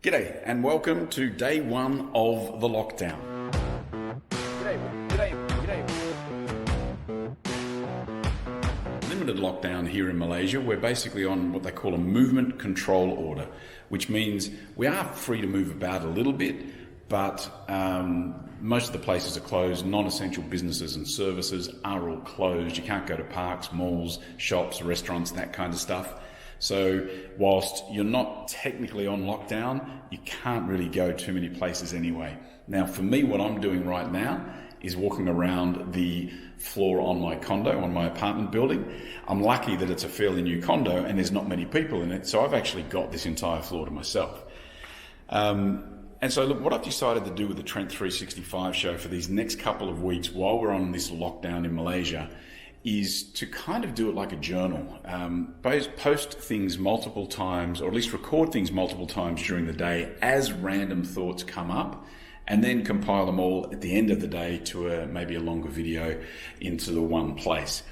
G'day and welcome to day one of the lockdown. G'day. Limited lockdown here in Malaysia. We're basically on what they call a movement control order, which means we are free to move about a little bit, but most of the places are closed. Non-essential businesses and services are all closed. You can't go to parks, malls, shops, restaurants, that kind of stuff. So whilst you're not technically on lockdown, you can't really go too many places anyway. Now, for me, what I'm doing right now is walking around the floor on my condo, on my apartment building. I'm lucky that it's a fairly new condo and there's not many people in it, so I've actually got this entire floor to myself. And so look, what I've decided to do with the Trent365 show for these next couple of weeks while we're on this lockdown in Malaysia is to kind of do it like a journal. Post things multiple times, or at least record things multiple times during the day as random thoughts come up, and then compile them all at the end of the day to maybe a longer video into the one place.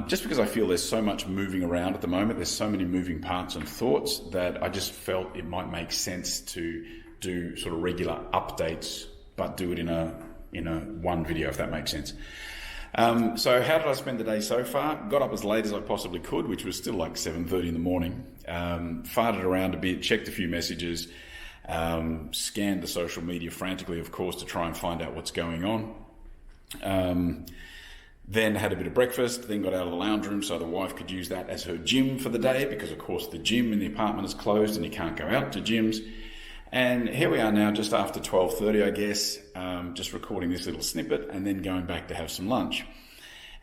Just because I feel there's so much moving around at the moment, there's so many moving parts and thoughts that I just felt it might make sense to do sort of regular updates, but do it in a one video, if that makes sense. So how did I spend the day so far? Got up as late as I possibly could, which was still like 7:30 in the morning. Farted around a bit, checked a few messages, scanned the social media frantically, of course, to try and find out what's going on. Then had a bit of breakfast, then got out of the lounge room so the wife could use that as her gym for the day, because of course the gym in the apartment is closed and you can't go out to gyms. And here we are now, just after 12:30, I guess, just recording this little snippet and then going back to have some lunch.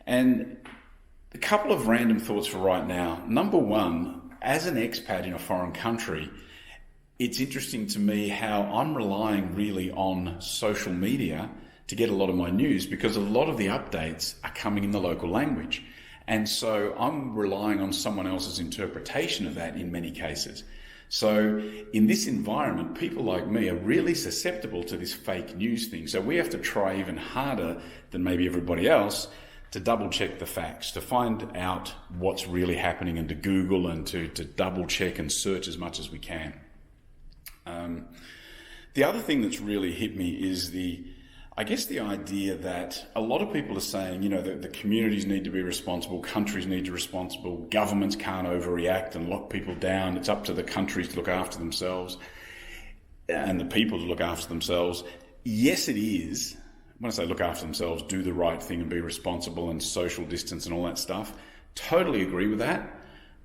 And a couple of random thoughts for right now. Number one, as an expat in a foreign country, it's interesting to me how I'm relying really on social media to get a lot of my news, because a lot of the updates are coming in the local language. And so I'm relying on someone else's interpretation of that in many cases. So in this environment, people like me are really susceptible to this fake news thing. So we have to try even harder than maybe everybody else to double check the facts, to find out what's really happening, and to Google and to double check and search as much as we can. The other thing that's really hit me is the idea that a lot of people are saying, the communities need to be responsible, countries need to be responsible, governments can't overreact and lock people down. It's up to the countries to look after themselves and the people to look after themselves. Yes, it is. When I say look after themselves, do the right thing and be responsible and social distance and all that stuff. Totally agree with that.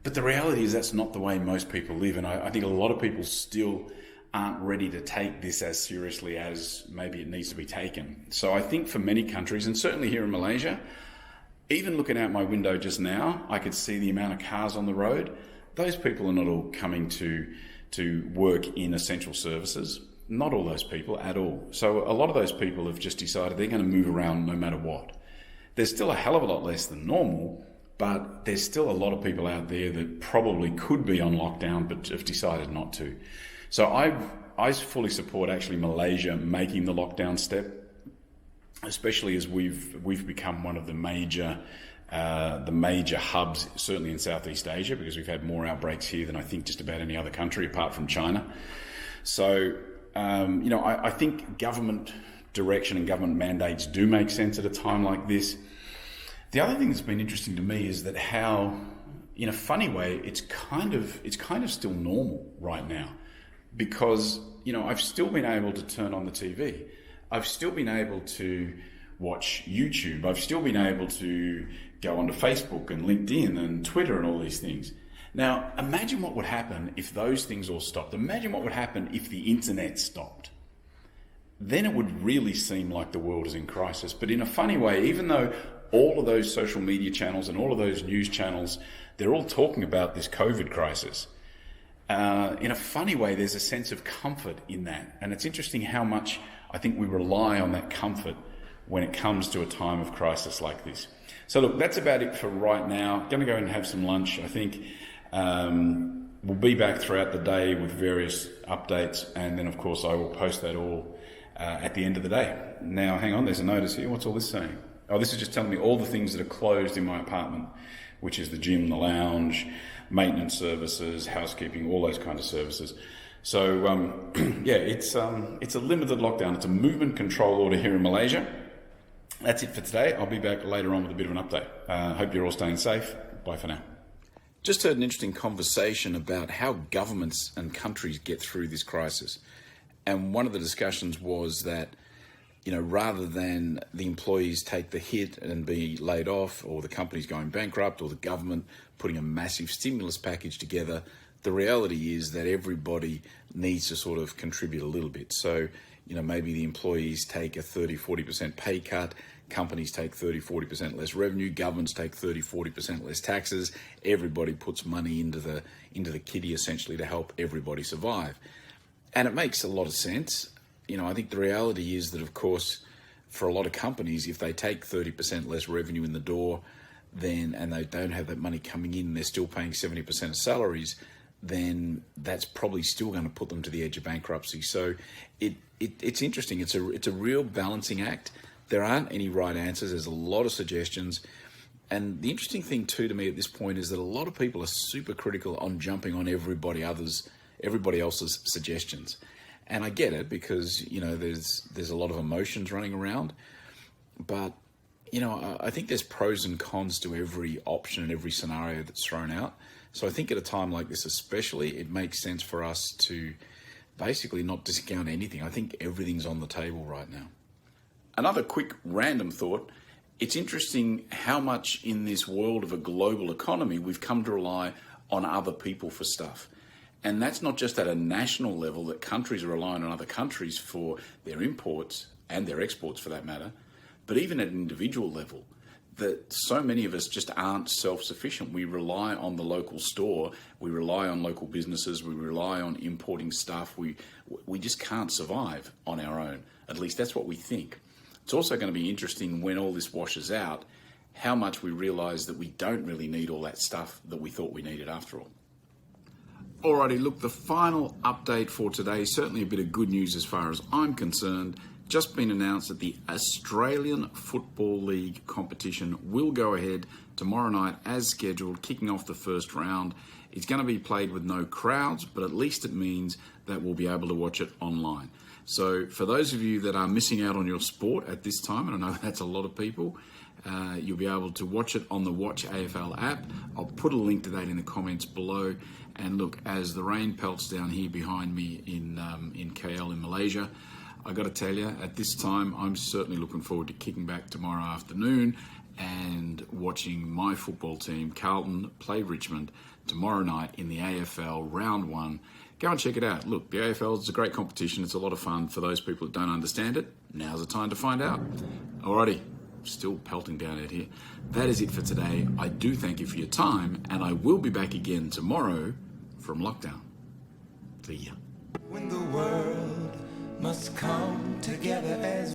But the reality is that's not the way most people live. And I think a lot of people still aren't ready to take this as seriously as maybe it needs to be taken. So I think for many countries, and certainly here in Malaysia, even looking out my window just now, I could see the amount of cars on the road. Those people are not all coming to work in essential services. Not all those people at all. So a lot of those people have just decided they're going to move around no matter what. There's still a hell of a lot less than normal, but there's still a lot of people out there that probably could be on lockdown but have decided not to. So I fully support actually Malaysia making the lockdown step, especially as we've become one of the major hubs, certainly in Southeast Asia, because we've had more outbreaks here than I think just about any other country apart from China. So I think government direction and government mandates do make sense at a time like this. The other thing that's been interesting to me is that how, in a funny way, it's kind of still normal right now. Because, I've still been able to turn on the TV. I've still been able to watch YouTube. I've still been able to go onto Facebook and LinkedIn and Twitter and all these things. Now, imagine what would happen if those things all stopped. Imagine what would happen if the internet stopped. Then it would really seem like the world is in crisis. But in a funny way, even though all of those social media channels and all of those news channels, they're all talking about this COVID crisis. In a funny way, there's a sense of comfort in that. And it's interesting how much I think we rely on that comfort when it comes to a time of crisis like this. So look, that's about it for right now. Going to go and have some lunch. I think we'll be back throughout the day with various updates. And then, of course, I will post that all at the end of the day. Now, hang on, there's a notice here. What's all this saying? Oh, this is just telling me all the things that are closed in my apartment, which is the gym, the lounge, maintenance services, housekeeping, all those kind of services. So yeah, it's a limited lockdown. It's a movement control order here in Malaysia. That's it for today. I'll be back later on with a bit of an update. Hope you're all staying safe. Bye for now. Just heard an interesting conversation about how governments and countries get through this crisis. And one of the discussions was that, rather than the employees take the hit and be laid off, or the company's going bankrupt, or the government putting a massive stimulus package together, the reality is that everybody needs to sort of contribute a little bit. So, maybe the employees take a 30-40% pay cut, companies take 30-40% less revenue, governments take 30-40% less taxes. Everybody puts money into the kitty essentially to help everybody survive. And it makes a lot of sense. I think the reality is that, of course, for a lot of companies, if they take 30% less revenue in the door, and they don't have that money coming in, and they're still paying 70% of salaries, then that's probably still going to put them to the edge of bankruptcy. So it's interesting. It's a real balancing act. There aren't any right answers. There's a lot of suggestions. And the interesting thing too to me at this point is that a lot of people are super critical on jumping on everybody else's suggestions. And I get it, because, there's a lot of emotions running around. But, I think there's pros and cons to every option and every scenario that's thrown out. So I think at a time like this especially, it makes sense for us to basically not discount anything. I think everything's on the table right now. Another quick random thought. It's interesting how much in this world of a global economy we've come to rely on other people for stuff. And that's not just at a national level, that countries are relying on other countries for their imports and their exports for that matter, but even at an individual level, that so many of us just aren't self-sufficient. We rely on the local store, we rely on local businesses, we rely on importing stuff. We just can't survive on our own. At least that's what we think. It's also going to be interesting when all this washes out, how much we realise that we don't really need all that stuff that we thought we needed after all. Alrighty, look, the final update for today, certainly a bit of good news as far as I'm concerned. Just been announced that the Australian Football League competition will go ahead tomorrow night as scheduled, kicking off the first round. It's going to be played with no crowds, but at least it means that we'll be able to watch it online. So for those of you that are missing out on your sport at this time, and I know that's a lot of people, you'll be able to watch it on the Watch AFL app. I'll put a link to that in the comments below. And look, as the rain pelts down here behind me in KL in Malaysia, I got to tell you, at this time, I'm certainly looking forward to kicking back tomorrow afternoon and watching my football team, Carlton, play Richmond tomorrow night in the AFL Round 1. Go and check it out. Look, the AFL is a great competition. It's a lot of fun for those people that don't understand it. Now's the time to find out. Alrighty, still pelting down out here. That is it for today. I do thank you for your time, and I will be back again tomorrow from lockdown. See ya. When the world must come together as